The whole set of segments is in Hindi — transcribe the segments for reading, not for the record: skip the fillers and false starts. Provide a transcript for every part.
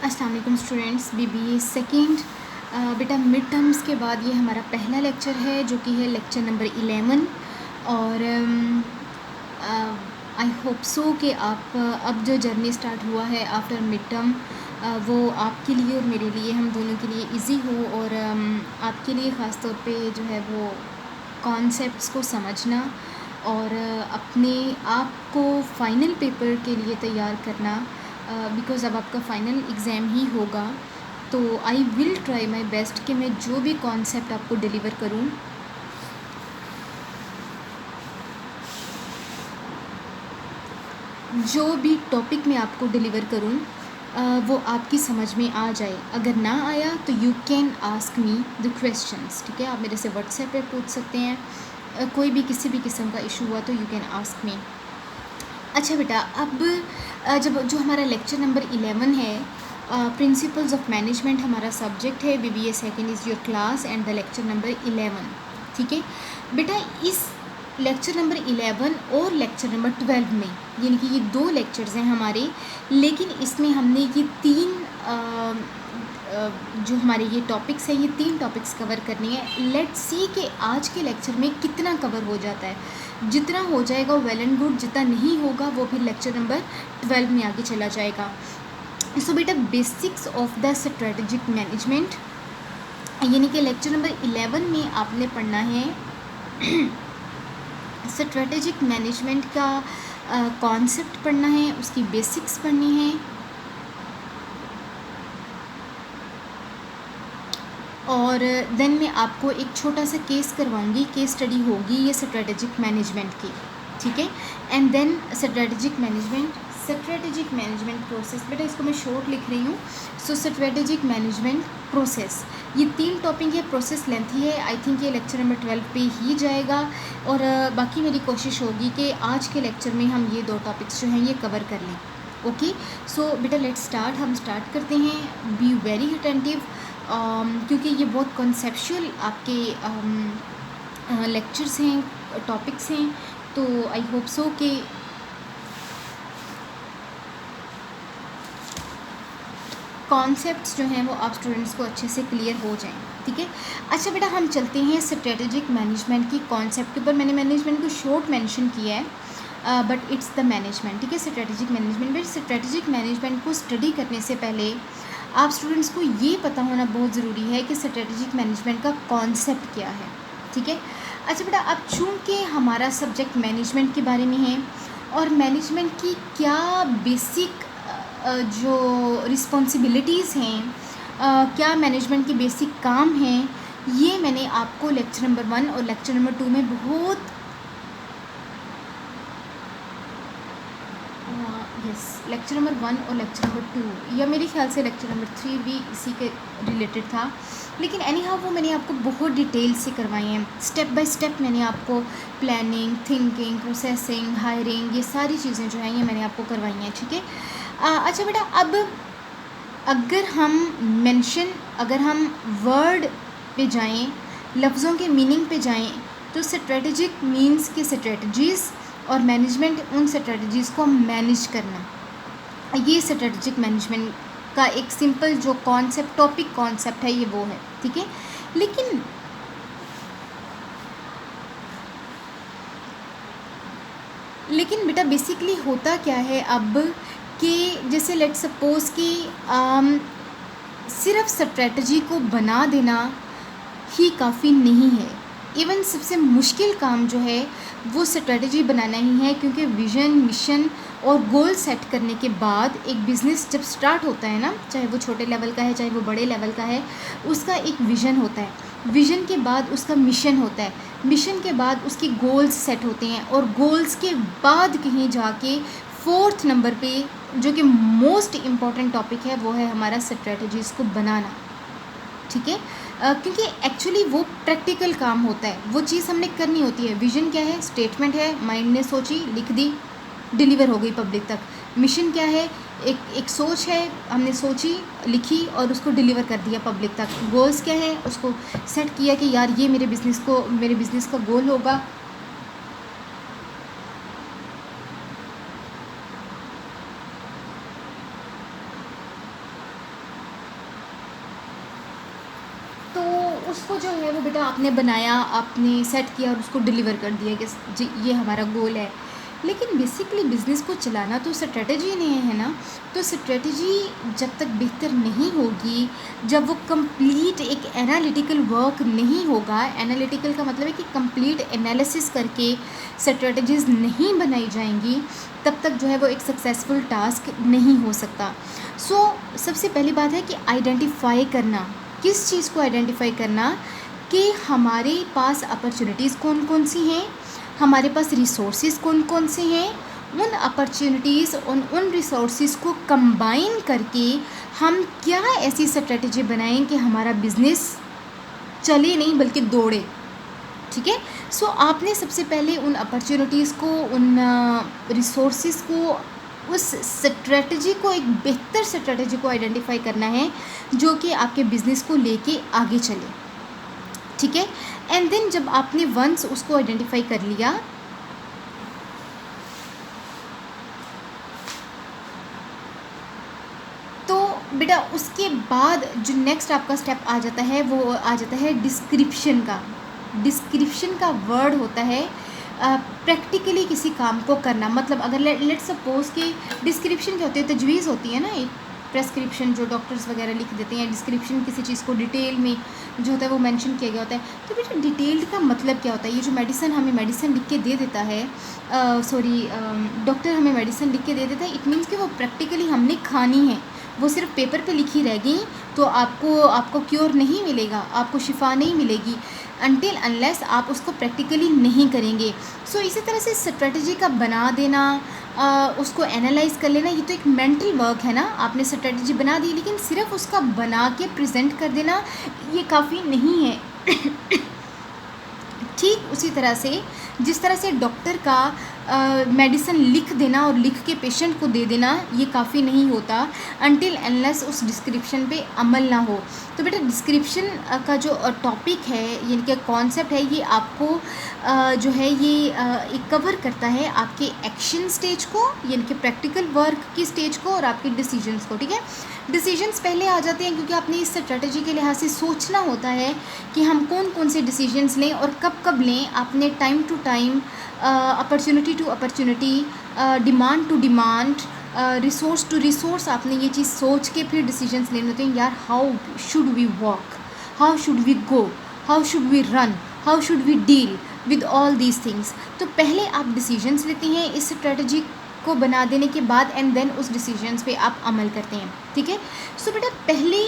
अस्सलाम वालेकुम स्टूडेंट्स, बीबीए सेकंड। बेटा मिड टर्म्स के बाद ये हमारा पहला लेक्चर है जो कि है लेक्चर नंबर 11। और आई होप सो कि आप अब जो जर्नी स्टार्ट हुआ है आफ्टर मिड टर्म वो आपके लिए और मेरे लिए, हम दोनों के लिए इजी हो। और आपके लिए ख़ास तौर पे जो है वो कॉन्सेप्ट्स को समझना और अपने आप को फ़ाइनल पेपर के लिए तैयार करना, बिकॉज़ अब आपका फ़ाइनल एग्ज़ाम ही होगा। तो I will try my best कि मैं जो भी कॉन्सेप्ट आपको डिलीवर करूं जो भी टॉपिक मैं आपको डिलीवर करूं वो आपकी समझ में आ जाए। अगर ना आया तो you can ask me the questions, ठीक है। आप मेरे से व्हाट्सएप पे पूछ सकते हैं। कोई भी किसी भी किस्म का इशू हुआ तो यू कैन आस्क मी। अच्छा बेटा, अब जब जो हमारा लेक्चर नंबर 11 है, प्रिंसिपल्स ऑफ मैनेजमेंट हमारा सब्जेक्ट है। BBA second is your class and the lecture number 11, ठीक है बेटा। इस लेक्चर नंबर 11 और लेक्चर नंबर 12 में, यानी कि ये 2 लेक्चर्स हैं हमारे, लेकिन इसमें हमने ये 3 जो हमारे ये टॉपिक्स हैं, ये 3 टॉपिक्स कवर करनी है। लेट्स सी कि आज के लेक्चर में कितना कवर हो जाता है। जितना हो जाएगा वेल एंड गुड, जितना नहीं होगा वो फिर लेक्चर नंबर 12 में आगे चला जाएगा। सो बेटा, basics of the strategic management, यानी कि लेक्चर नंबर 11 में आपने पढ़ना है स्ट्रेटजिक मैनेजमेंट का कॉन्सेप्ट पढ़ना है, उसकी बेसिक्स पढ़नी है। और देन मैं आपको एक छोटा सा केस करवाऊंगी, केस स्टडी होगी ये स्ट्रेटजिक मैनेजमेंट की, ठीक है। And then strategic management process, बेटा इसको मैं शॉर्ट लिख रही हूँ। सो स्ट्रेटजिक मैनेजमेंट प्रोसेस, ये 3 टॉपिक है। प्रोसेस लेंथी है, आई थिंक ये लेक्चर नंबर 12 पे ही जाएगा। और बाकी मेरी कोशिश होगी कि आज के लेक्चर में हम ये 2 टॉपिक्स जो हैं ये कवर कर लें। ओके, सो बेटा लेट्स स्टार्ट, हम स्टार्ट करते हैं। बी वेरी अटेंटिव, क्योंकि ये बहुत कॉन्सेप्चुअल आपके लेक्चर्स हैं, टॉपिक्स हैं। तो आई होप सो कि कॉन्सेप्ट्स जो हैं वो आप स्टूडेंट्स को अच्छे से क्लियर हो जाएं, ठीक है। अच्छा बेटा, हम चलते हैं स्ट्रेटजिक मैनेजमेंट की कॉन्सेप्ट के ऊपर। मैंने मैनेजमेंट को शॉर्ट मेंशन किया है, बट इट्स द मैनेजमेंट, ठीक है। Strategic management, but strategic management को स्टडी करने से पहले आप स्टूडेंट्स को ये पता होना बहुत ज़रूरी है कि स्ट्रेटजिक मैनेजमेंट का कॉन्सेप्ट क्या है, ठीक है। अच्छा बेटा, अब चूँकि हमारा सब्जेक्ट मैनेजमेंट के बारे में है और मैनेजमेंट की क्या बेसिक जो रिस्पॉन्सिबिलिटीज़ हैं, क्या मैनेजमेंट के बेसिक काम हैं, ये मैंने आपको लेक्चर नंबर 1 और लेक्चर नंबर 2 में बहुत लेक्चर नंबर 1 और लेक्चर नंबर 2, या मेरे ख्याल से लेक्चर नंबर 3 भी इसी के रिलेटेड था, लेकिन एनी हाउ वो मैंने आपको बहुत डिटेल से करवाई हैं। स्टेप बाय स्टेप मैंने आपको प्लानिंग, थिंकिंग, प्रोसेसिंग, हायरिंग, ये सारी चीज़ें जो हैं ये मैंने आपको करवाई हैं, ठीक है। अच्छा बेटा, अब अगर हम वर्ड पे जाएं, लफ्ज़ों के मीनिंग पे जाएं, तो स्ट्रेटजिक मीन्स की स्ट्रेटजीज़ और मैनेजमेंट उन स्ट्रेटजीज़ को मैनेज करना, ये स्ट्रेटजिक मैनेजमेंट का एक सिंपल जो टॉपिक कॉन्सेप्ट है ये वो है, ठीक है। लेकिन बेटा बेसिकली होता क्या है अब कि जैसे लेट सपोज़ कि सिर्फ स्ट्रेटजी को बना देना ही काफ़ी नहीं है। इवन सबसे मुश्किल काम जो है वो स्ट्रेटजी बनाना ही है, क्योंकि विज़न, मिशन और गोल सेट करने के बाद एक बिज़नेस जब स्टार्ट होता है ना, चाहे वो छोटे लेवल का है चाहे वो बड़े लेवल का है, उसका एक विज़न होता है। विज़न के बाद उसका मिशन होता है, मिशन के बाद उसके गोल्स सेट होते हैं, और गोल्स के बाद कहीं जाके 4th नंबर पे जो कि मोस्ट इम्पॉर्टेंट टॉपिक है वो है हमारा स्ट्रेटजीज़ को बनाना, ठीक है। क्योंकि एक्चुअली वो प्रैक्टिकल काम होता है, वो चीज़ हमने करनी होती है। विज़न क्या है? स्टेटमेंट है, माइंड ने सोची, लिख दी, डिलीवर हो गई पब्लिक तक। मिशन क्या है? एक सोच है, हमने सोची, लिखी और उसको डिलीवर कर दिया पब्लिक तक। गोल्स क्या है? उसको सेट किया कि यार ये मेरे बिज़नेस का गोल होगा। उसको जो है वो बेटा आपने बनाया, आपने सेट किया और उसको डिलीवर कर दिया कि जी ये हमारा गोल है। लेकिन बेसिकली बिज़नेस को चलाना तो स्ट्रेटजी नहीं है ना। तो स्ट्रेटजी जब तक बेहतर नहीं होगी, जब वो कंप्लीट एक एनालिटिकल वर्क नहीं होगा, एनालिटिकल का मतलब है कि कंप्लीट एनालिसिस करके स्ट्रेटजीज़ नहीं बनाई जाएंगी, तब तक जो है वो एक सक्सेसफुल टास्क नहीं हो सकता। सबसे पहली बात है कि आइडेंटिफाई करना, किस चीज़ को आइडेंटिफाई करना कि हमारे पास अपॉर्चुनिटीज़ कौन कौन सी हैं, हमारे पास रिसोर्सेज कौन कौन से हैं, उन अपॉर्चुनिटीज़ उन रिसोर्सेज को कंबाइन करके हम क्या ऐसी स्ट्रेटजी बनाएं कि हमारा बिज़नेस चले नहीं बल्कि दौड़े। ठीक है। आपने सबसे पहले उन अपॉर्चुनिटीज़ को, उन रिसोर्सेज को, उस स्ट्रेटजी को, एक बेहतर स्ट्रेटजी को आइडेंटिफाई करना है जो कि आपके बिज़नेस को लेके आगे चले। ठीक है। एंड देन जब आपने वंस उसको आइडेंटिफाई कर लिया, तो बेटा उसके बाद जो नेक्स्ट आपका स्टेप आ जाता है वो आ जाता है डिस्क्रिप्शन का। डिस्क्रिप्शन का वर्ड होता है प्रैक्टिकली किसी काम को करना। मतलब अगर लेट सपोज कि डिस्क्रिप्शन क्या होती है, तजवीज़ होती है ना, एक प्रेस्क्रिप्शन जो डॉक्टर्स वगैरह लिख देते हैं, डिस्क्रिप्शन किसी चीज़ को डिटेल में जो होता है वो मेंशन किया गया होता है। तो बेटा डिटेल्ड का मतलब क्या होता है? ये जो मेडिसिन हमें मेडिसिन लिख के दे देता है, डॉक्टर हमें मेडिसिन लिख के दे देता है, इट मीन्स कि वो प्रैक्टिकली हमने खानी है। वो सिर्फ पेपर पे लिखी रह गई तो आपको क्योर नहीं मिलेगा, आपको शिफा नहीं मिलेगी अनटिल अनलेस आप उसको प्रैक्टिकली नहीं करेंगे। इसी तरह से स्ट्रेटजी का बना देना, उसको एनालाइज कर लेना, ये तो एक मेंटल वर्क है ना। आपने स्ट्रेटजी बना दी लेकिन सिर्फ उसका बना के प्रेजेंट कर देना ये काफ़ी नहीं है। ठीक उसी तरह से जिस तरह से डॉक्टर का मेडिसिन लिख देना और लिख के पेशेंट को दे देना ये काफ़ी नहीं होता अनटिल अनलेस उस डिस्क्रिप्शन पे अमल ना हो। तो बेटा डिस्क्रिप्शन का जो टॉपिक है, यानी कि कॉन्सेप्ट है, ये आपको जो है ये कवर करता है आपके एक्शन स्टेज को, यानी कि प्रैक्टिकल वर्क की स्टेज को, और आपके डिसीजंस को। ठीक है। डिसीजंस पहले आ जाते हैं क्योंकि आपने इस स्ट्रेटजी के लिहाज से सोचना होता है कि हम कौन कौन से डिसीजंस लें और कब कब लें। आपने time to time, opportunity to opportunity, demand to demand, resource to resource आपने ये चीज़ सोच के फिर डिसीजंस लेने होते हैं। यार how should we walk, how should we go, how should we run, how should we deal with all these things. तो पहले आप डिसीजंस लेते हैं इस स्ट्रेटजी को बना देने के बाद, एंड देन उस डिसीजंस पे आप अमल करते हैं। ठीक है। बेटा पहले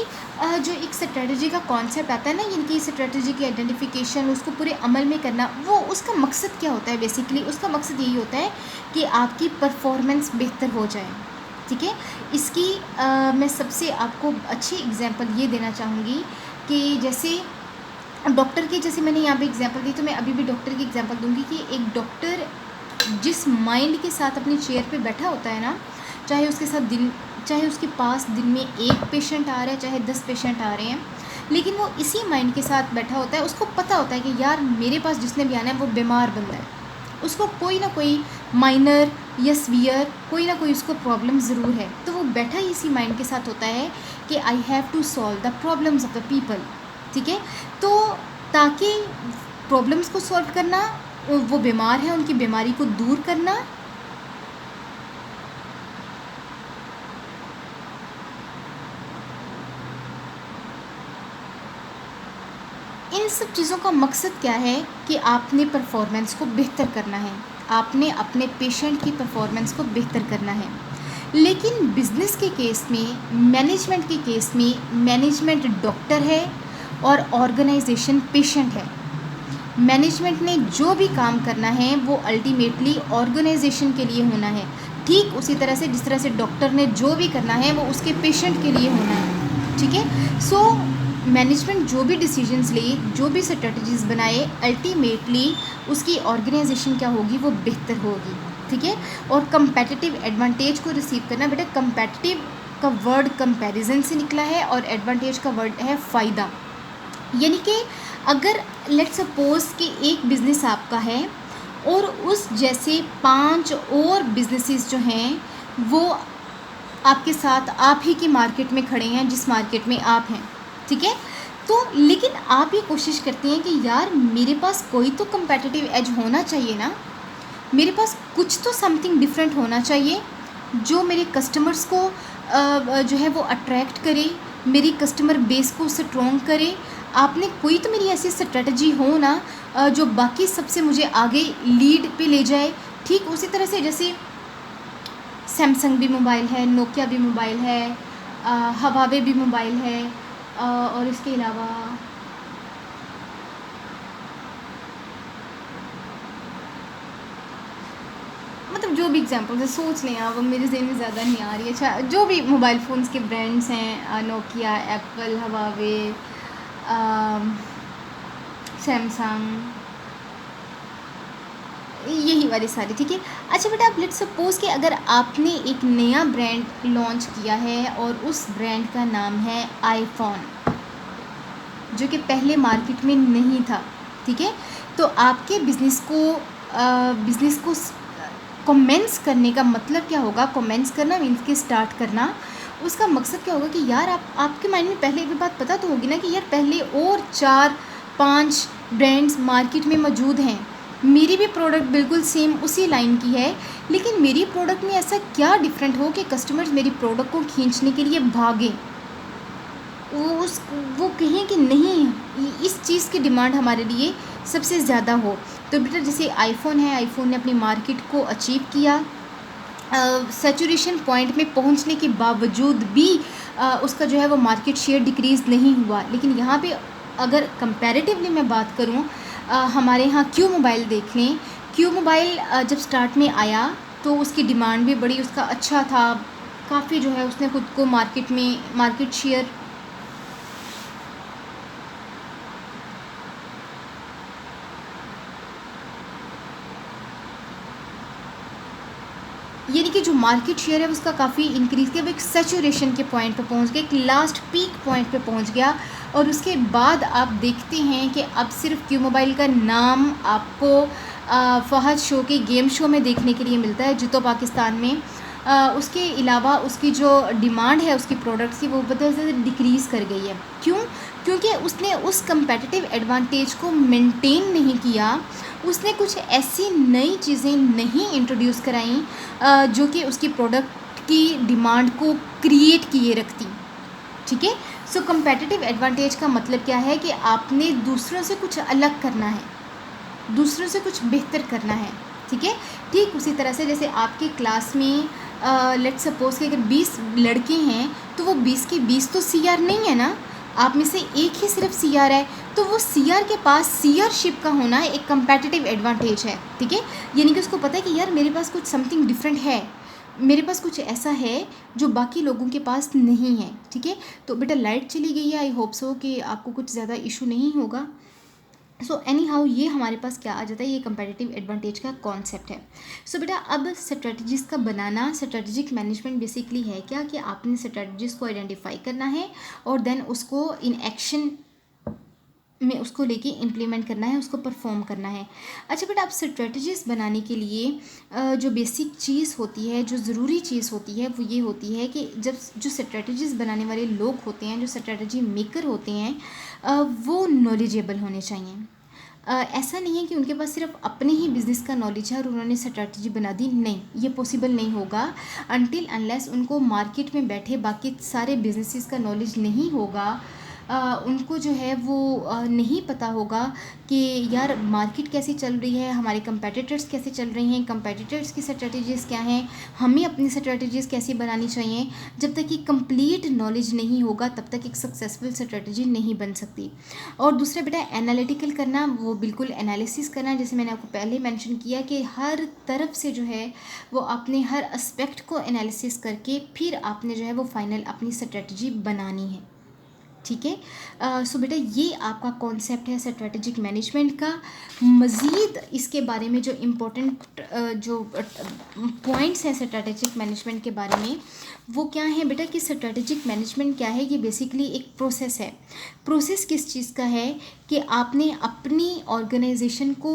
जो एक स्ट्रेटजी का कॉन्सेप्ट आता है ना, यानी कि स्ट्रेटजी की आइडेंटिफिकेशन, उसको पूरे अमल में करना, वो उसका मकसद क्या होता है? बेसिकली उसका मकसद यही होता है कि आपकी परफॉर्मेंस बेहतर हो जाए। ठीक है। इसकी मैं सबसे आपको अच्छी एग्जांपल ये देना चाहूँगी कि जैसे डॉक्टर की, जैसे मैंने यहाँ पे एग्जांपल दी, तो मैं अभी भी डॉक्टर की एग्जांपल दूंगी कि एक डॉक्टर जिस माइंड के साथ अपनी चेयर पे बैठा होता है ना, चाहे उसके पास दिन में 1 पेशेंट आ रहा है, चाहे 10 पेशेंट आ रहे हैं, लेकिन वो इसी माइंड के साथ बैठा होता है। उसको पता होता है कि यार मेरे पास जिसने भी आना है वो बीमार बंदा है, उसको कोई ना कोई माइनर या सीवियर कोई ना कोई उसको प्रॉब्लम ज़रूर है। तो वो बैठा ही इसी माइंड के साथ होता है कि I have to solve the problems of the people. ठीक है। तो ताकि प्रॉब्लम्स को सॉल्व करना, वो बीमार है उनकी बीमारी को दूर करना, इन सब चीज़ों का मकसद क्या है कि आपने परफॉर्मेंस को बेहतर करना है, आपने अपने पेशेंट की परफॉर्मेंस को बेहतर करना है। लेकिन बिज़नेस के केस में, मैनेजमेंट के केस में, मैनेजमेंट डॉक्टर है और ऑर्गेनाइजेशन पेशेंट है। मैनेजमेंट ने जो भी काम करना है वो अल्टीमेटली ऑर्गेनाइजेशन के लिए होना है। ठीक उसी तरह से जिस तरह से डॉक्टर ने जो भी करना है वो उसके पेशेंट के लिए होना है। ठीक है। मैनेजमेंट जो भी डिसीजंस ले, जो भी स्ट्रेटजीज़ बनाए, अल्टीमेटली उसकी ऑर्गेनाइजेशन क्या होगी, वो बेहतर होगी। ठीक है। और कंपेटिटिव एडवांटेज को रिसीव करना, बेटा कंपेटिटिव का वर्ड कंपैरिजन से निकला है और एडवांटेज का वर्ड है फ़ायदा। यानी कि अगर लेट्स सपोज कि एक बिज़नेस आपका है और उस जैसे 5 और बिजनेसेस जो हैं वो आपके साथ आप ही की मार्केट में खड़े हैं जिस मार्केट में आप हैं। ठीक है। तो लेकिन आप ये कोशिश करते हैं कि यार मेरे पास कोई तो कंपेटिटिव एज होना चाहिए ना, मेरे पास कुछ तो समथिंग डिफरेंट होना चाहिए जो मेरे कस्टमर्स को जो है वो अट्रैक्ट करे, मेरी कस्टमर बेस को स्ट्रॉन्ग करे। आपने कोई तो मेरी ऐसी स्ट्रेटजी हो ना जो बाकी सबसे मुझे आगे लीड पे ले जाए। ठीक उसी तरह से जैसे सैमसंग भी मोबाइल है, नोकिया भी मोबाइल है, हवावे भी मोबाइल है, और इसके अलावा मतलब जो भी एग्जांपल है सोच लें आप, मेरे ज़हन में ज़्यादा नहीं आ रही है। अच्छा जो भी मोबाइल फ़ोन्स के ब्रांड्स हैं, नोकिया, एप्पल, हवावे, सैमसंग, यही वाली सारी, ठीक है। अच्छा बेटा आप लेट्स सपोज़ कि अगर आपने एक नया ब्रांड लॉन्च किया है और उस ब्रांड का नाम है आईफोन, जो कि पहले मार्केट में नहीं था, ठीक है। तो आपके बिज़नेस को कमेंस करने का मतलब क्या होगा? कमेंस करना मीन्स कि स्टार्ट करना। उसका मकसद क्या होगा कि यार आपके माइंड में पहले ये बात पता तो होगी ना कि यार पहले और 4-5 ब्रांड्स मार्केट में मौजूद हैं, मेरी भी प्रोडक्ट बिल्कुल सेम उसी लाइन की है, लेकिन मेरी प्रोडक्ट में ऐसा क्या डिफरेंट हो कि कस्टमर्स मेरी प्रोडक्ट को खींचने के लिए भागें, वो कहें कि नहीं इस चीज़ की डिमांड हमारे लिए सबसे ज़्यादा हो। तो बेटा जैसे आईफोन है, आईफोन ने अपनी मार्केट को अचीव किया, सैचुरेशन पॉइंट में पहुंचने के बावजूद भी उसका जो है वो मार्केट शेयर डिक्रीज़ नहीं हुआ। लेकिन यहाँ पे अगर कंपैरेटिवली मैं बात करूँ, हमारे यहाँ क्यू मोबाइल देख लें। क्यू मोबाइल जब स्टार्ट में आया तो उसकी डिमांड भी बड़ी, उसका अच्छा था, काफ़ी जो है उसने खुद को मार्केट शेयर यानी कि जो मार्केट शेयर है उसका काफ़ी इंक्रीज़ किया, वो एक सैचुरेशन के पॉइंट पे पहुंच गया, एक लास्ट पीक पॉइंट पे पहुंच गया। और उसके बाद आप देखते हैं कि अब सिर्फ क्यू मोबाइल का नाम आपको फहद शो के गेम शो में देखने के लिए मिलता है, जितो पाकिस्तान में। उसके अलावा उसकी जो डिमांड है उसकी प्रोडक्ट्स की वो बहुत ज़्यादा डिक्रीज़ कर गई है। क्यों? क्योंकि उसने उस कंपेटिटिव एडवांटेज को मेंटेन नहीं किया, उसने कुछ ऐसी नई चीज़ें नहीं इंट्रोड्यूस कराई जो कि उसकी प्रोडक्ट की डिमांड को क्रिएट किए रखती, ठीक है। सो कंपेटिटिव एडवांटेज का मतलब क्या है कि आपने दूसरों से कुछ अलग करना है, दूसरों से कुछ बेहतर करना है, ठीक है। ठीक उसी तरह से जैसे आपके क्लास में लेट्स सपोज कि अगर 20 लड़के हैं तो वो 20 के 20 तो सीआर नहीं है ना, आप में से एक ही सिर्फ सीआर है, तो वो सीआर के पास सीआरशिप का होना एक कंपेटिटिव एडवांटेज है, ठीक है। यानी कि उसको पता है कि यार मेरे पास कुछ समथिंग डिफरेंट है, मेरे पास कुछ ऐसा है जो बाकी लोगों के पास नहीं है, ठीक है। तो बेटा लाइट चली गई है, आई होप सो कि आपको कुछ ज़्यादा इशू नहीं होगा। सो एनी हाउ ये हमारे पास क्या आ जाता है, ये कंपेटिटिव एडवांटेज का कॉन्सेप्ट है। सो बेटा अब स्ट्रेटजीज़ का बनाना, स्ट्रेटजिक मैनेजमेंट बेसिकली है क्या कि आपने स्ट्रेटजीज़ को आइडेंटिफाई करना है और देन उसको इन एक्शन में उसको लेके इम्प्लीमेंट करना है, उसको परफॉर्म करना है। अच्छा बेटा आप स्ट्रेटजीज़ बनाने के लिए जो बेसिक चीज़ होती है, जो ज़रूरी चीज़ होती है वो ये होती है कि जब जो स्ट्रेटजीज़ बनाने वाले लोग होते हैं, जो स्ट्रेटजी मेकर होते हैं, वो नॉलेजेबल होने चाहिए। ऐसा नहीं है कि उनके पास सिर्फ अपने ही बिज़नेस का नॉलेज है और उन्होंने स्ट्रैटेजी बना दी, नहीं, ये पॉसिबल नहीं होगा अनटिल अनलेस उनको मार्केट में बैठे बाकी सारे बिजनेसेस का नॉलेज नहीं होगा। उनको जो है वो नहीं पता होगा कि यार मार्केट कैसी चल रही है, हमारे कंपेटिटर्स कैसे चल रही हैं, कंपेटिटर्स की स्ट्रेटजीज़ क्या हैं, हमें अपनी स्ट्रेटजीज़ कैसी बनानी चाहिए। जब तक कि कंप्लीट नॉलेज नहीं होगा तब तक एक सक्सेसफुल स्ट्रेटजी नहीं बन सकती। और दूसरा बेटा एनालिटिकल करना, वो बिल्कुल एनालिसिस करना, जैसे मैंने आपको पहले मेंशन किया कि हर तरफ से जो है वो आपने हर एस्पेक्ट को एनालिसिस करके फिर आपने जो है वो फाइनल अपनी स्ट्रेटजी बनानी है, ठीक है। सो बेटा ये आपका कॉन्सेप्ट है स्ट्रेटेजिक मैनेजमेंट का। मज़ीद इसके बारे में जो इम्पोर्टेंट जो पॉइंट्स हैं स्ट्रेटेजिक मैनेजमेंट के बारे में वो क्या है बेटा कि स्ट्रेटेजिक मैनेजमेंट क्या है, ये बेसिकली एक प्रोसेस है। प्रोसेस किस चीज़ का है कि आपने अपनी ऑर्गेनाइजेशन को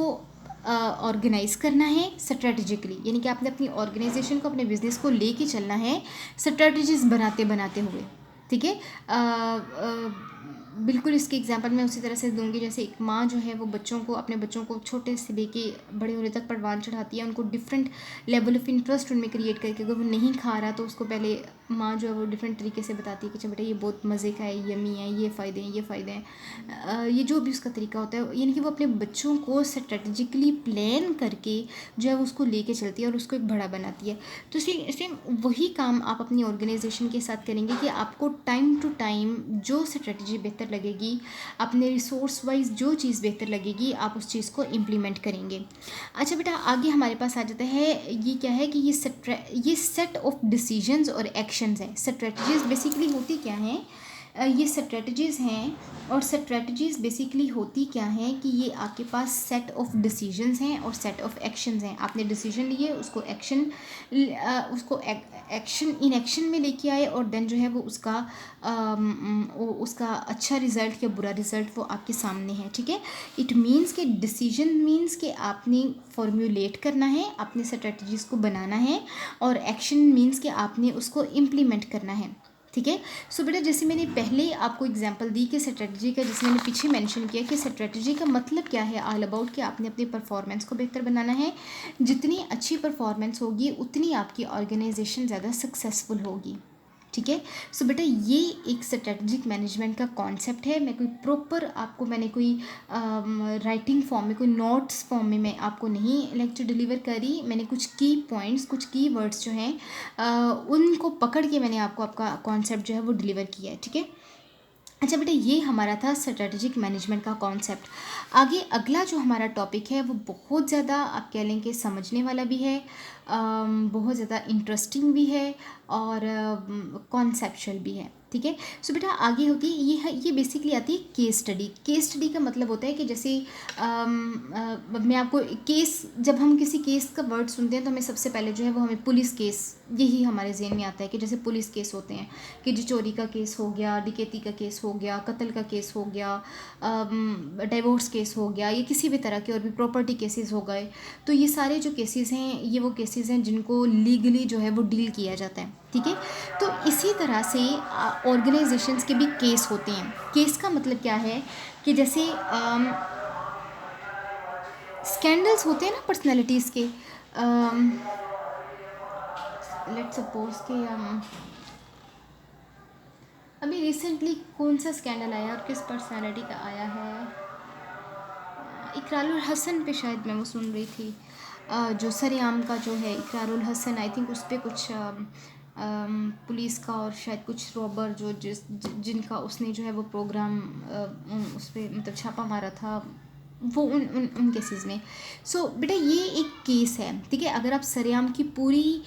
ऑर्गेनाइज़ करना है स्ट्रेटजिकली, यानी कि आपने अपनी ऑर्गेनाइजेशन को, अपने बिजनेस को लेके चलना है स्ट्रेटजीज बनाते बनाते हुए, ठीक है। बिल्कुल इसकी एग्जांपल मैं उसी तरह से दूंगी जैसे एक माँ जो है वो अपने बच्चों को छोटे से लेके बड़े होने तक परवान चढ़ाती है, उनको डिफरेंट लेवल ऑफ इंटरेस्ट उनमें क्रिएट करके। अगर वो नहीं खा रहा तो उसको पहले माँ जो है वो डिफरेंट तरीके से बताती है कि अच्छा बेटा ये बहुत मज़े का है, यमी है, ये फ़ायदे हैं, ये फ़ायदे हैं, ये जो भी उसका तरीका होता है, यानी कि वो अपने बच्चों को स्ट्रेटजिकली प्लान करके जो है वो उसको लेके चलती है और उसको एक बड़ा बनाती है। तो सेम वही काम आप अपनी ऑर्गेनाइजेशन के साथ करेंगे कि आपको टाइम टू टाइम जो स्ट्रेटजी बेहतर लगेगी, अपने रिसोर्स वाइज जो चीज़ बेहतर लगेगी, आप उस चीज़ को इम्प्लीमेंट करेंगे। अच्छा बेटा, आगे हमारे पास आ जाता है, ये क्या है कि ये सेट ऑफ डिसीजंस और एक्शंस हैं। स्ट्रेटजीज बेसिकली होती क्या हैं, ये स्ट्रेटजीज़ हैं, और स्ट्रेटजीज़ बेसिकली होती क्या हैं कि ये आपके पास सेट ऑफ डिसीजंस हैं और सेट ऑफ एक्शंस हैं। आपने डिसीजन लिए, उसको एक्शन इन एक्शन में लेके आए, और देन जो है वो उसका अच्छा रिज़ल्ट या बुरा रिज़ल्ट वो आपके सामने है। ठीक है, इट मीन्स कि डिसीजन मीन्स कि आपने फॉर्म्यूलेट करना है, आपने स्ट्रेटजीज़ को बनाना है, और एक्शन मीन्स कि आपने उसको इम्प्लीमेंट करना है। ठीक है, सो बेटा जैसे मैंने पहले आपको एग्जांपल दी कि स्ट्रेटजी का, जिसमें मैंने पीछे मेंशन किया कि स्ट्रेटजी का मतलब क्या है, ऑल अबाउट कि आपने अपनी परफॉर्मेंस को बेहतर बनाना है। जितनी अच्छी परफॉर्मेंस होगी उतनी आपकी ऑर्गेनाइजेशन ज़्यादा सक्सेसफुल होगी। ठीक है, सो बेटा ये एक स्ट्रेटजिक मैनेजमेंट का कॉन्सेप्ट है। मैं कोई प्रॉपर आपको मैंने कोई राइटिंग फॉर्म में, कोई नोट्स फॉर्म में मैं आपको नहीं लेक्चर डिलीवर करी। मैंने कुछ की पॉइंट्स, कुछ की वर्ड्स जो हैं उनको पकड़ के मैंने आपको आपका कॉन्सेप्ट जो है वो डिलीवर किया है। ठीक है, अच्छा बेटा ये हमारा था स्ट्रेटजिक मैनेजमेंट का कॉन्सेप्ट। आगे अगला जो हमारा टॉपिक है वो बहुत ज़्यादा आप कह लें कि समझने वाला भी है, बहुत ज़्यादा इंटरेस्टिंग भी है, और कॉन्सेप्चुअल भी है। ठीक है, सो बेटा आगे होती है ये बेसिकली आती है केस स्टडी। केस स्टडी का मतलब होता है कि जैसे मैं आपको केस, जब हम किसी केस का वर्ड सुनते हैं तो हमें सबसे पहले जो है वो हमें पुलिस केस, यही हमारे जहन में आता है कि जैसे पुलिस केस होते हैं कि जो चोरी का केस हो गया, डकैती का केस हो गया, कत्ल का केस हो गया, डिवोर्स केस हो गया, ये किसी भी तरह के और भी प्रॉपर्टी केसेस हो गए। तो ये सारे जो केसेस हैं ये वो केसेस हैं जिनको लीगली जो है वो डील किया जाता है। ठीक है, तो इसी तरह से ऑर्गेनाइजेशंस के भी केस होते हैं। केस का मतलब क्या है कि जैसे स्कैंडल्स होते हैं ना पर्सनैलिटीज़ के, लेट्स सपोज कि अभी रिसेंटली कौन सा स्कैंडल आया और किस पर्सनैलिटी का आया है, इकरारुल हसन पे शायद मैं वो सुन रही थी, जो सरेआम का जो है इकरारुल हसन, आई थिंक उस पर कुछ पुलिस का और शायद कुछ रॉबर जो जिनका उसने जो है वो प्रोग्राम उस पर मतलब छापा मारा था, वो उन केसेस में। सो बेटा ये एक केस है। ठीक है, अगर आप सरेआम की पूरी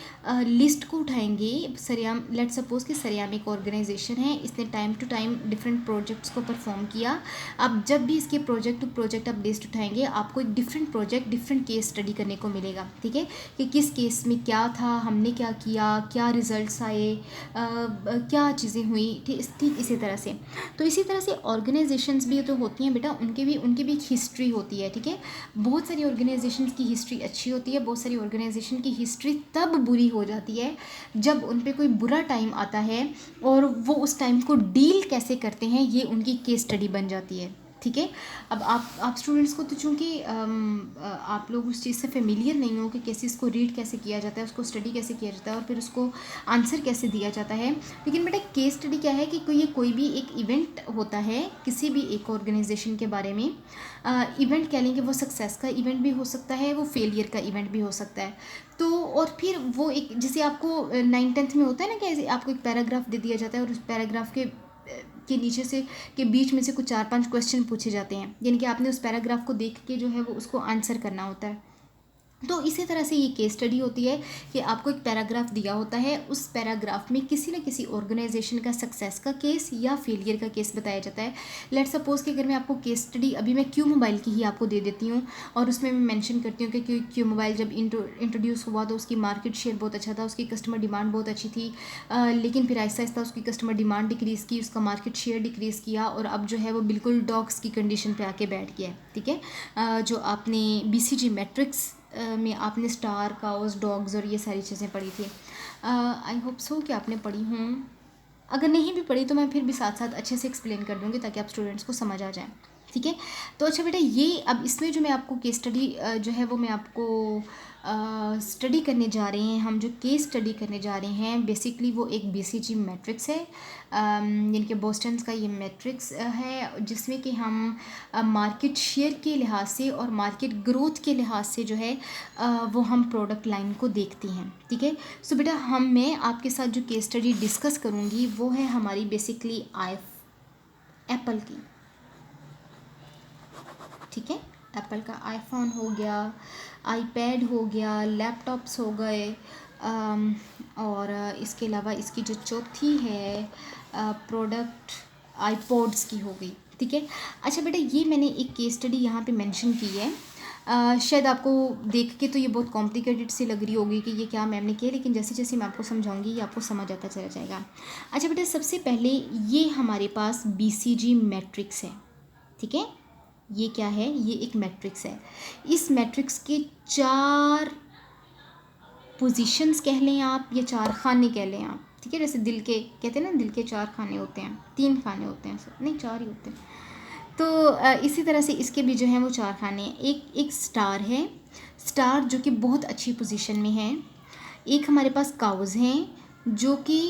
लिस्ट को उठाएंगे, सरेआम लेट्स सपोज कि सरेआम एक ऑर्गेनाइजेशन है, इसने time to time different projects को परफॉर्म किया। अब जब भी इसके प्रोजेक्ट टू प्रोजेक्ट आप लिस्ट उठाएंगे, आपको एक different project, different case study करने को मिलेगा। ठीक है, कि किस केस में क्या था, हमने क्या किया, क्या रिजल्ट्स आए, क्या चीज़ें हुई। ठीक इसी तरह से, तो इसी तरह से ऑर्गेनाइजेशंस भी तो होती हैं बेटा, उनकी भी एक हिस्ट्री होती है। ठीक है, बहुत सारी ऑर्गेनाइजेशंस की हिस्ट्री अच्छी होती है, बहुत सारी ऑर्गेनाइजेशन की हिस्ट्री तब बुरी हो जाती है जब उन पे कोई बुरा टाइम आता है, और वो उस टाइम को डील कैसे करते हैं ये उनकी केस स्टडी बन जाती है। ठीक है, अब आप स्टूडेंट्स को तो चूँकि आप लोग उस चीज़ से फेमिलियर नहीं हो कि कैसे इसको रीड कैसे किया जाता है, उसको स्टडी कैसे किया जाता है, और फिर उसको आंसर कैसे दिया जाता है। लेकिन बेटा केस स्टडी क्या है कि कोई भी एक इवेंट होता है किसी भी एक ऑर्गेनाइजेशन के बारे में, इवेंट कह लें कि वो सक्सेस का इवेंट भी हो सकता है, वो फेलियर का इवेंट भी हो सकता है। तो और फिर वो एक, जैसे आपको 9th-10th में होता है ना कि आपको एक पैराग्राफ दे दिया जाता है, और उस पैराग्राफ के नीचे से के बीच में से कुछ 4-5 क्वेश्चन पूछे जाते हैं, यानी कि आपने उस पैराग्राफ को देख के जो है वो उसको आंसर करना होता है। तो इसी तरह से ये केस स्टडी होती है कि आपको एक पैराग्राफ दिया होता है, उस पैराग्राफ में किसी न किसी ऑर्गेनाइजेशन का सक्सेस का केस या फेलियर का केस बताया जाता है। लेट्स सपोज कि अगर मैं आपको केस स्टडी अभी मैं क्यू मोबाइल की ही आपको दे देती हूँ, और उसमें मैं मेंशन करती हूँ कि क्यू मोबाइल जब इंट्रोड्यूस हुआ तो उसकी मार्केट शेयर बहुत अच्छा था, उसकी कस्टमर डिमांड बहुत अच्छी थी, लेकिन फिर आहिस्ता आहिस्ता उसकी कस्टमर डिमांड डिक्रीज़ की, उसका मार्केट शेयर डिक्रीज़ किया, और अब जो है वो बिल्कुल डॉग्स की कंडीशन पर आके बैठ गया है। ठीक है, जो आपने BCG मैट्रिक्स में आपने स्टार, काउस, डॉग्स और ये सारी चीज़ें पढ़ी थी। आई होप सो कि आपने पढ़ी हूँ। अगर नहीं भी पढ़ी तो मैं फिर भी साथ साथ अच्छे से एक्सप्लेन कर दूँगी ताकि आप स्टूडेंट्स को समझ आ जाए, ठीक है। तो अच्छा बेटा, ये अब इसमें जो मैं आपको केस स्टडी जो है वो मैं आपको स्टडी करने जा रहे हैं, हम जो केस स्टडी करने जा रहे हैं बेसिकली वो एक बीसीजी मैट्रिक्स है, यानी कि बोस्टन्स का ये मैट्रिक्स है, जिसमें कि हम मार्केट शेयर के लिहाज से और मार्केट ग्रोथ के लिहाज से जो है वो हम प्रोडक्ट लाइन को देखते हैं, ठीक है। सो बेटा मैं आपके साथ जो केस स्टडी डिस्कस करूँगी वो है हमारी बेसिकली एप्पल की, ठीक है। एप्पल का आईफोन हो गया, आईपैड हो गया, लैपटॉप्स हो गए, और इसके अलावा इसकी जो चौथी है प्रोडक्ट आईपॉड्स की हो गई, ठीक है। अच्छा बेटा, ये मैंने एक केस स्टडी यहाँ पे मेंशन की है, शायद आपको देख के तो ये बहुत कॉम्प्लिकेटेड सी लग रही होगी कि ये क्या मैम ने किया, लेकिन जैसे जैसे मैं आपको समझाऊंगी ये आपको समझ आता चला जाएगा। अच्छा बेटा, सबसे पहले ये हमारे पास बीसीजी मैट्रिक्स है, ठीक है। ये क्या है? ये एक मैट्रिक्स है। इस मैट्रिक्स के 4 पोजीशंस कह लें आप या 4 खाने कह लें आप, ठीक है। जैसे दिल के कहते हैं ना, दिल के 4 खाने होते हैं, 3 खाने होते हैं, सब नहीं 4 ही होते हैं। तो इसी तरह से इसके भी जो हैं वो 4 खाने हैं। एक स्टार है, स्टार जो कि बहुत अच्छी पोजीशन में है। एक हमारे पास काउज हैं जो कि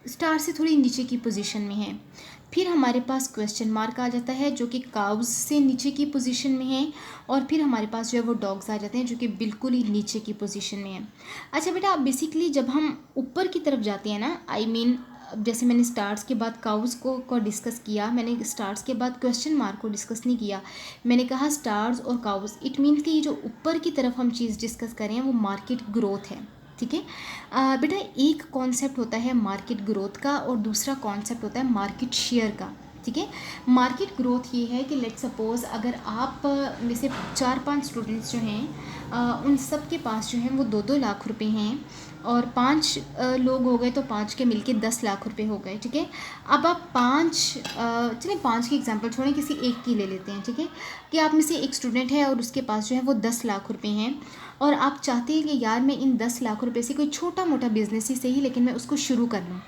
स्टार से थोड़ी नीचे की पोजीशन में है। फिर हमारे पास क्वेश्चन मार्क आ जाता है जो कि काउज से नीचे की पोजीशन में है। और फिर हमारे पास जो है वो डॉग्स आ जाते हैं जो कि बिल्कुल ही नीचे की पोजीशन में है। अच्छा बेटा, बेसिकली जब हम ऊपर की तरफ जाते हैं ना, आई मीन जैसे मैंने स्टार्स के बाद काउज को डिस्कस किया, मैंने स्टार्स के बाद क्वेश्चन मार्क को डिस्कस नहीं किया। मैंने कहा स्टार्स और काउज, इट मीन्स कि ये जो ऊपर की तरफ हम चीज़ डिस्कस कर रहे हैं वो मार्केट ग्रोथ है, ठीक है। बेटा, एक कॉन्सेप्ट होता है मार्केट ग्रोथ का और दूसरा कॉन्सेप्ट होता है मार्केट शेयर का, ठीक है। मार्केट ग्रोथ ये है कि लेट सपोज़ अगर आप में से 4-5 स्टूडेंट्स जो हैं उन सब के पास जो है वो 2-2 लाख रुपए हैं और 5 लोग हो गए तो 5 के मिलके 10 लाख रुपए हो गए, ठीक है। अब आप 5 चलिए 5 की एग्जांपल छोड़ें, किसी एक की ले लेते हैं, ठीक है। कि आप में से एक स्टूडेंट है और उसके पास जो है वो 10 लाख रुपए हैं और आप चाहते हैं कि यार मैं इन 10 लाख रुपए से कोई छोटा मोटा बिजनेस ही सही लेकिन मैं उसको शुरू कर लूँ,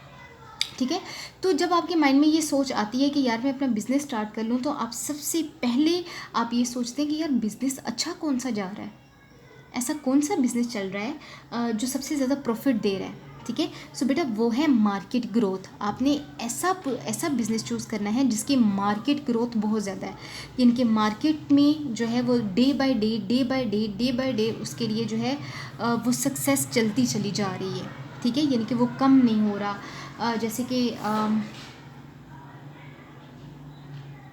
ठीक है। तो जब आपके माइंड में ये सोच आती है कि यार मैं अपना बिज़नेस स्टार्ट कर लूँ, तो आप सबसे पहले आप ये सोचते हैं कि यार बिज़नेस अच्छा कौन सा जा रहा है, ऐसा कौन सा बिज़नेस चल रहा है जो सबसे ज़्यादा प्रॉफिट दे रहा है, ठीक है। सो बेटा, वो है मार्केट ग्रोथ। आपने ऐसा बिज़नेस चूज़ करना है जिसकी मार्केट ग्रोथ बहुत ज़्यादा है, यानी कि मार्केट में जो है वो डे बाय डे उसके लिए जो है वो सक्सेस चलती चली जा रही है, ठीक है। यानी कि वो कम नहीं हो रहा। जैसे कि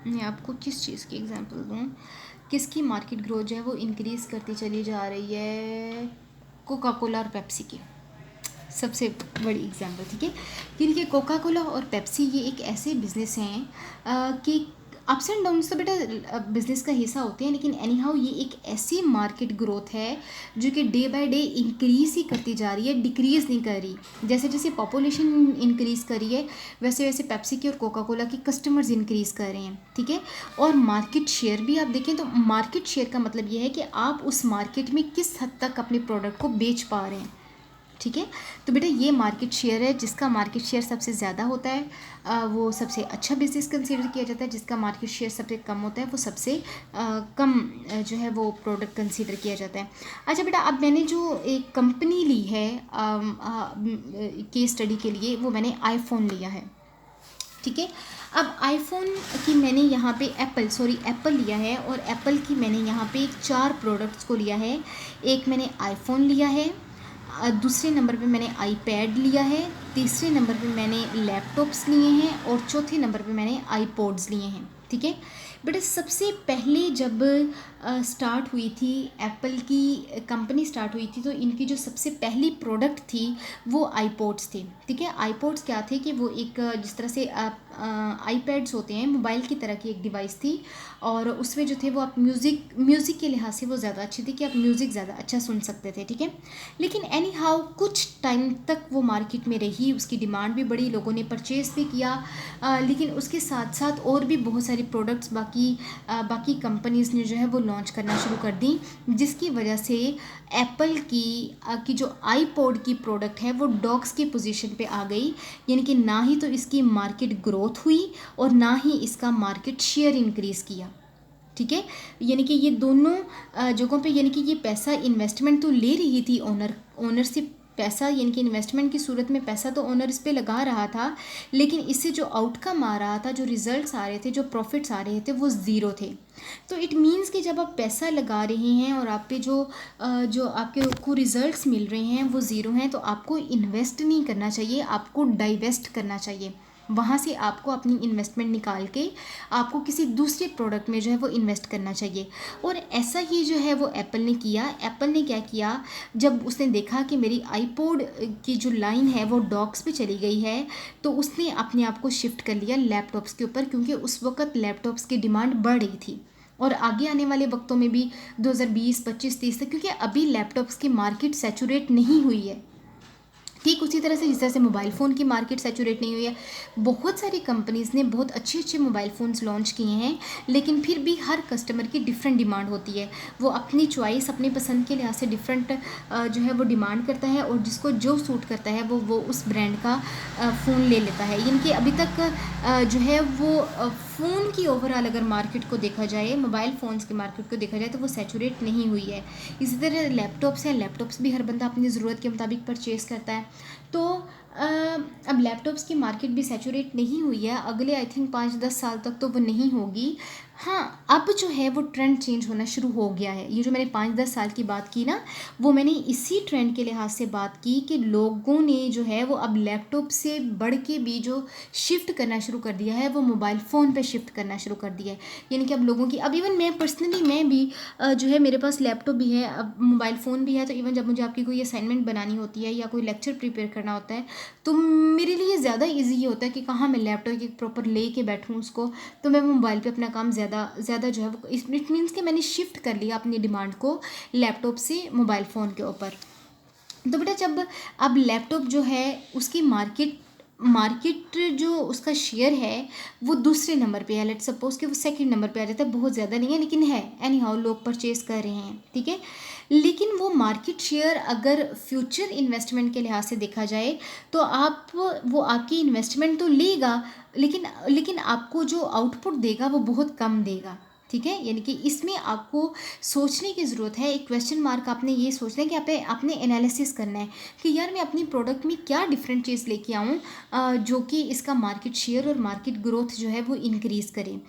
मैं आपको किस चीज़ की एग्जांपल दूँ, किसकी मार्केट ग्रोथ जो है वो इंक्रीज़ करती चली जा रही है, कोका कोला और पेप्सी की सबसे बड़ी एग्जांपल, ठीक है। क्योंकि कोका कोला और पेप्सी ये एक ऐसे बिज़नेस हैं कि अप्स एंड डाउन्स तो बेटा बिज़नेस का हिस्सा होते हैं, लेकिन एनी हाउ ये एक ऐसी मार्केट ग्रोथ है जो कि डे बाय डे इंक्रीज़ ही करती जा रही है, डिक्रीज़ नहीं कर रही। जैसे जैसे पॉपुलेशन इंक्रीज़ कर रही है वैसे वैसे पेप्सी की और कोका कोला की कस्टमर्स इंक्रीज़ कर रहे हैं, ठीक है। और मार्केट शेयर भी आप देखें तो मार्केट शेयर का मतलब ये है कि आप उस मार्केट में किस हद तक अपने प्रोडक्ट को बेच पा रहे हैं, ठीक है। तो बेटा ये मार्केट शेयर है, जिसका मार्केट शेयर सबसे ज़्यादा होता है वो सबसे अच्छा बिजनेस कंसीडर किया जाता है, जिसका मार्केट शेयर सबसे कम होता है वो सबसे कम जो है वो प्रोडक्ट कंसीडर किया जाता है। अच्छा बेटा, अब मैंने जो एक कंपनी ली है केस स्टडी के लिए, वो मैंने आईफोन लिया है, ठीक है। अब आईफोन की मैंने यहाँ पे एप्पल लिया है और एप्पल की मैंने यहाँ पे 4 प्रोडक्ट्स को लिया है। एक मैंने आईफोन लिया है, दूसरे नंबर पे मैंने आईपैड लिया है, तीसरे नंबर पे मैंने लैपटॉप्स लिए हैं और चौथे नंबर पे मैंने आईपॉड्स लिए हैं, ठीक है। बेटा, सबसे पहले जब स्टार्ट हुई थी एप्पल की कंपनी स्टार्ट हुई थी तो इनकी जो सबसे पहली प्रोडक्ट थी वो आईपॉड्स थे, ठीक है। आईपॉड्स क्या थे कि वो एक जिस तरह से आईपैड्स होते हैं मोबाइल की तरह की एक डिवाइस थी और उसमें जो थे वो आप म्यूज़िक के लिहाज से वो ज़्यादा अच्छी थी कि आप म्यूज़िक ज़्यादा अच्छा सुन सकते थे, ठीक है। लेकिन एनी हाउ कुछ टाइम तक वो मार्केट में रही, उसकी डिमांड भी बढ़ी, लोगों ने परचेज़ भी किया, लेकिन उसके साथ साथ और भी बहुत सारी प्रोडक्ट्स बाकी कंपनीज़ ने जो है वो लॉन्च करना शुरू कर दी, जिसकी वजह से एप्पल की जो आईपॉड की प्रोडक्ट है वो डॉग्स की पोजीशन पे आ गई। यानी कि ना ही तो इसकी मार्केट ग्रोथ हुई और ना ही इसका मार्केट शेयर इंक्रीज़ किया। ठीक है, यानी कि ये दोनों जगहों पे, यानी कि ये पैसा इन्वेस्टमेंट तो ले रही थी ओनर से पैसा, यानी कि इन्वेस्टमेंट की सूरत में पैसा तो ओनर इस पे लगा रहा था, लेकिन इससे जो आउटकम आ रहा था, जो रिजल्ट्स आ रहे थे, जो प्रॉफिट्स आ रहे थे, वो ज़ीरो थे। तो इट मीन्स कि जब आप पैसा लगा रहे हैं और आप पे जो आपके को रिजल्ट्स मिल रहे हैं वो ज़ीरो हैं, तो आपको इन्वेस्ट नहीं करना चाहिए, आपको डाइवेस्ट करना चाहिए। वहाँ से आपको अपनी इन्वेस्टमेंट निकाल के आपको किसी दूसरे प्रोडक्ट में जो है वो इन्वेस्ट करना चाहिए। और ऐसा ही जो है वो एप्पल ने किया। एप्पल ने क्या किया, जब उसने देखा कि मेरी आईपॉड की जो लाइन है वो डॉग्स पे चली गई है, तो उसने अपने आप को शिफ्ट कर लिया लैपटॉप्स के ऊपर, क्योंकि उस वक्त लैपटॉप्स की डिमांड बढ़ रही थी और आगे आने वाले वक्तों में भी 2020, 25, 30 तक, क्योंकि अभी लैपटॉप्स की मार्केट सैचुरेट नहीं हुई है। ठीक उसी तरह से जिस तरह से मोबाइल फ़ोन की मार्केट सैचुरेट नहीं हुई है, बहुत सारी कंपनीज़ ने बहुत अच्छे अच्छे मोबाइल फ़ोन्स लॉन्च किए हैं, लेकिन फिर भी हर कस्टमर की डिफरेंट डिमांड होती है। वो अपनी चॉइस, अपनी पसंद के लिहाज से डिफरेंट जो है वो डिमांड करता है, और जिसको जो सूट करता है वो उस ब्रांड का फ़ोन ले लेता है। यानी कि अभी तक जो है वो फ़ोन की ओवरऑल अगर मार्केट को देखा जाए, मोबाइल फ़ोन्स की मार्केट को देखा जाए, तो वो सैचुरेट नहीं हुई है। इसी तरह लैपटॉप्स हैं, लैपटॉप्स भी हर बंदा अपनी ज़रूरत के मुताबिक परचेज़ करता है। तो अब लैपटॉप्स की मार्केट भी सैचुरेट नहीं हुई है, अगले आई थिंक 5-10 साल तक तो वो नहीं होगी। हाँ, अब जो है वो ट्रेंड चेंज होना शुरू हो गया है। ये जो मैंने 5-10 साल की बात की ना, वो मैंने इसी ट्रेंड के लिहाज से बात की कि लोगों ने जो है वो अब लैपटॉप से बढ़ के भी जो शिफ्ट करना शुरू कर दिया है, वो मोबाइल फ़ोन पे शिफ्ट करना शुरू कर दिया है। यानी कि अब लोगों की, अब इवन मैं पर्सनली, मैं भी जो है मेरे पास लैपटॉप भी है, अब मोबाइल फ़ोन भी है, तो इवन जब मुझे आपकी कोई असाइनमेंट बनानी होती है या कोई लेक्चर प्रिपेयर करना होता है, तो मेरे लिए ज़्यादा ईजी ये होता है कि कहाँ मैं लैपटॉप एक प्रॉपर ले के बैठूँ उसको, तो मैं मोबाइल पे अपना काम ज़्यादा जो है वो, इट मीन्स कि मैंने शिफ्ट कर लिया अपनी डिमांड को लैपटॉप से मोबाइल फ़ोन के ऊपर। तो बेटा जब अब लैपटॉप जो है उसकी मार्केट जो उसका शेयर है वो दूसरे नंबर पे है, लेट्स सपोज कि वो सेकंड नंबर पे आ जाता है, बहुत ज़्यादा नहीं है लेकिन है, एनी हाउ लोग परचेज़ कर रहे हैं, ठीक है। लेकिन वो मार्केट शेयर अगर फ्यूचर इन्वेस्टमेंट के लिहाज से देखा जाए, तो वो आपकी इन्वेस्टमेंट तो लेगा, लेकिन आपको जो आउटपुट देगा वो बहुत कम देगा, ठीक है। यानी कि इसमें आपको सोचने की ज़रूरत है, एक क्वेश्चन मार्क आपने ये सोचना है कि आपने एनालिसिस करना है कि यार मैं अपनी प्रोडक्ट में क्या डिफरेंट चीज़ लेके आऊँ जो कि इसका मार्केट शेयर और मार्केट ग्रोथ जो है वो इंक्रीज़ करे।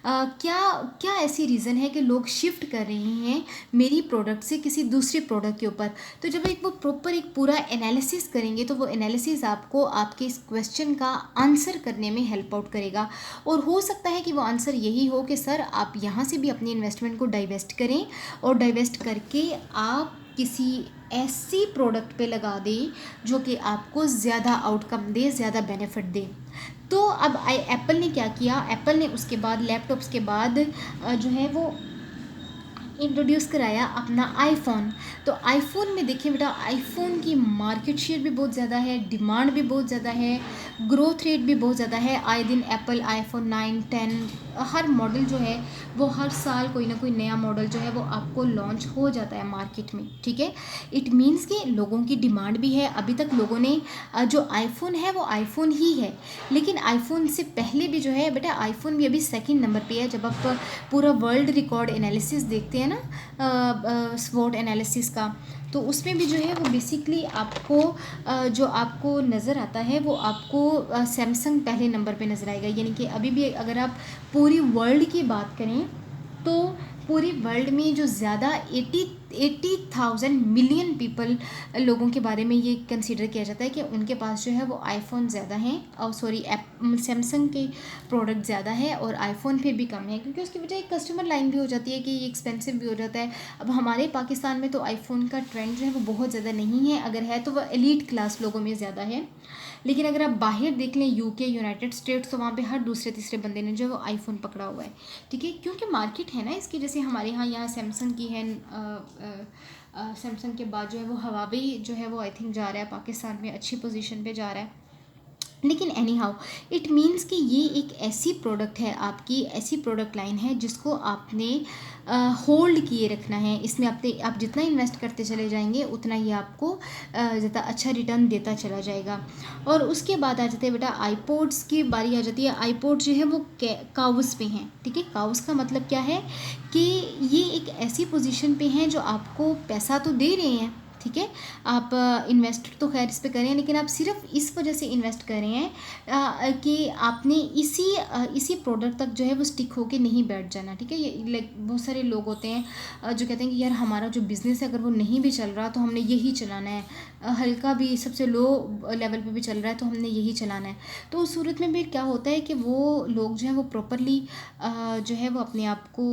क्या क्या ऐसी रीज़न है कि लोग शिफ्ट कर रहे हैं मेरी प्रोडक्ट से किसी दूसरे प्रोडक्ट के ऊपर। तो जब वो प्रॉपर एक पूरा एनालिसिस करेंगे, तो वो एनालिसिस आपको आपके इस क्वेश्चन का आंसर करने में हेल्प आउट करेगा। और हो सकता है कि वो आंसर यही हो कि सर आप यहाँ से भी अपनी इन्वेस्टमेंट को डाइवेस्ट करें, और डाइवेस्ट करके आप किसी ऐसी प्रोडक्ट पे लगा दें जो कि आपको ज़्यादा आउटकम दे, ज़्यादा बेनिफिट दे। तो अब एप्पल ने क्या किया, एप्पल ने उसके बाद लैपटॉप्स के बाद जो है वो इंट्रोड्यूस कराया अपना आईफोन। तो आईफोन में देखिए बेटा, आईफोन की मार्केट शेयर भी बहुत ज़्यादा है, डिमांड भी बहुत ज़्यादा है, ग्रोथ रेट भी बहुत ज़्यादा है। आए दिन एप्पल आईफोन 9, 10 हर मॉडल जो है वो हर साल कोई ना कोई नया मॉडल जो है वो आपको लॉन्च हो जाता है मार्केट में, ठीक है। इट मीन्स कि लोगों की डिमांड भी है। अभी तक लोगों ने जो आईफोन है वो आईफोन ही है, लेकिन आईफोन से पहले भी जो है बेटा, आईफोन भी अभी सेकंड नंबर पे है। जब आप पूरा वर्ल्ड रिकॉर्ड एनालिसिस देखते हैं ना, स्वॉट एनालिसिस का, तो उसमें भी जो है वो बेसिकली आपको जो आपको नज़र आता है वो आपको सैमसंग पहले नंबर पे नज़र आएगा। यानी कि अभी भी अगर आप पूरी वर्ल्ड की बात करें, तो पूरी वर्ल्ड में जो ज़्यादा 80,000 मिलियन पीपल लोगों के बारे में ये कंसीडर किया जाता है कि उनके पास जो है वो आईफोन ज़्यादा हैं, और सॉरी सैमसंग के प्रोडक्ट ज़्यादा है और आईफोन फिर भी कम है, क्योंकि उसकी वजह एक कस्टमर लाइन भी हो जाती है कि ये एक्सपेंसिव भी हो जाता है। अब हमारे पाकिस्तान में तो आईफोन का ट्रेंड जो है वो बहुत ज़्यादा नहीं है, अगर है तो वह एलीट क्लास लोगों में ज़्यादा है। लेकिन अगर आप बाहर देख लें, यूके, यूनाइटेड स्टेट्स, तो वहाँ पे हर दूसरे तीसरे बंदे ने जो है वो आईफोन पकड़ा हुआ है, ठीक है। क्योंकि मार्केट है ना इसकी, जैसे हमारे यहाँ सैमसंग की है, सैमसंग के बाद जो है वो हवावे जो है वो आई थिंक जा रहा है पाकिस्तान में, अच्छी पोजीशन पे जा रहा है। लेकिन एनी हाउ इट मीन्स कि ये एक ऐसी प्रोडक्ट है, आपकी ऐसी प्रोडक्ट लाइन है जिसको आपने होल्ड किए रखना है। इसमें अपने आप जितना इन्वेस्ट करते चले जाएंगे उतना ही आपको ज़्यादा अच्छा रिटर्न देता चला जाएगा। और उसके बाद आ जाते हैं बेटा आईपॉड्स की बारी आ जाती है। आईपॉड जो है वो काउस पे हैं, ठीक है। काउस का मतलब क्या है कि ये एक ऐसी पोजीशन पे हैं जो आपको पैसा तो दे रहे हैं, ठीक है। आप इन्वेस्ट तो खैर इस पे करें, लेकिन आप सिर्फ इस वजह से इन्वेस्ट कर रहे हैं कि आपने इसी प्रोडक्ट तक जो है वो स्टिक होके नहीं बैठ जाना, ठीक है। ये लाइक बहुत सारे लोग होते हैं जो कहते हैं कि यार हमारा जो बिज़नेस है अगर वो नहीं भी चल रहा तो हमने यही चलाना है, हल्का भी सबसे लो लेवल पे भी चल रहा है तो हमने यही चलाना है। तो उस सूरत में भी क्या होता है कि वो लोग जो है वो प्रॉपरली जो है वो अपने आप को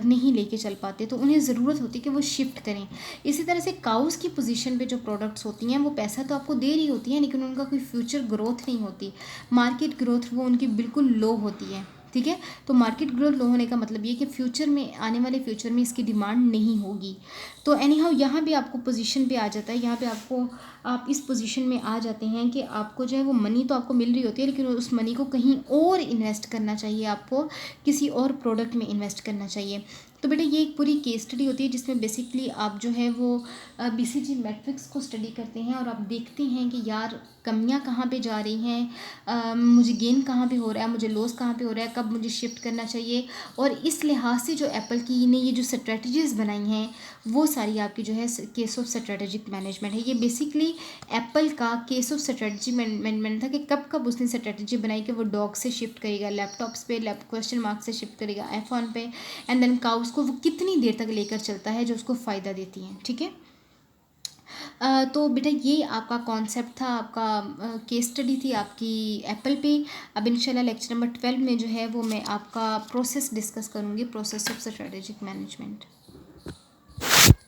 नहीं लेके चल पाते, तो उन्हें ज़रूरत होती है कि वो शिफ्ट करें। इसी तरह से काउस की पोजीशन पे जो प्रोडक्ट्स होती हैं वो पैसा तो आपको दे रही होती हैं, लेकिन उनका कोई फ्यूचर ग्रोथ नहीं होती, मार्केट ग्रोथ वो उनकी बिल्कुल लो होती है, ठीक है। तो मार्केट ग्रोथ लो होने का मतलब ये कि फ्यूचर में, आने वाले फ्यूचर में इसकी डिमांड नहीं होगी। तो एनी हाउ यहाँ भी आपको पोजीशन पे आ जाता है, यहाँ पे आपको आप इस पोजीशन में आ जाते हैं कि आपको जो है वो मनी तो आपको मिल रही होती है, लेकिन उस मनी को कहीं और इन्वेस्ट करना चाहिए, आपको किसी और प्रोडक्ट में इन्वेस्ट करना चाहिए। तो बेटा ये एक पूरी केस स्टडी होती है जिसमें बेसिकली आप जो है वो बीसीजी मैट्रिक्स को स्टडी करते हैं और आप देखते हैं कि यार कमियां कहाँ पे जा रही हैं, मुझे गेन कहाँ पे हो रहा है, मुझे लॉस कहाँ पे हो रहा है, कब मुझे शिफ्ट करना चाहिए। और इस लिहाज से जो एप्पल की ने ये जो स्ट्रेटजीज़ बनाई हैं वो सारी आपकी जो है केस ऑफ स्ट्रेटेजिक मैनेजमेंट है। ये बेसिकली एप्पल का केस ऑफ स्ट्रेटजी मैनेजमेंट था कि कब कब उसने स्ट्रेटजी बनाई कि वो डॉग से शिफ्ट करेगा लैपटॉप्स पे, क्वेश्चन मार्क से शिफ्ट करेगा आईफोन पे, एंड देन काउस को वो कितनी देर तक लेकर चलता है जो उसको फ़ायदा देती हैं, ठीक है। तो बेटा ये आपका कॉन्सेप्ट था, आपका केस स्टडी थी आपकी एप्पल पे। अब इंशाल्लाह लेक्चर नंबर 12 में जो है वो मैं आपका प्रोसेस डिस्कस करूँगी, प्रोसेस ऑफ स्ट्रेटेजिक मैनेजमेंट।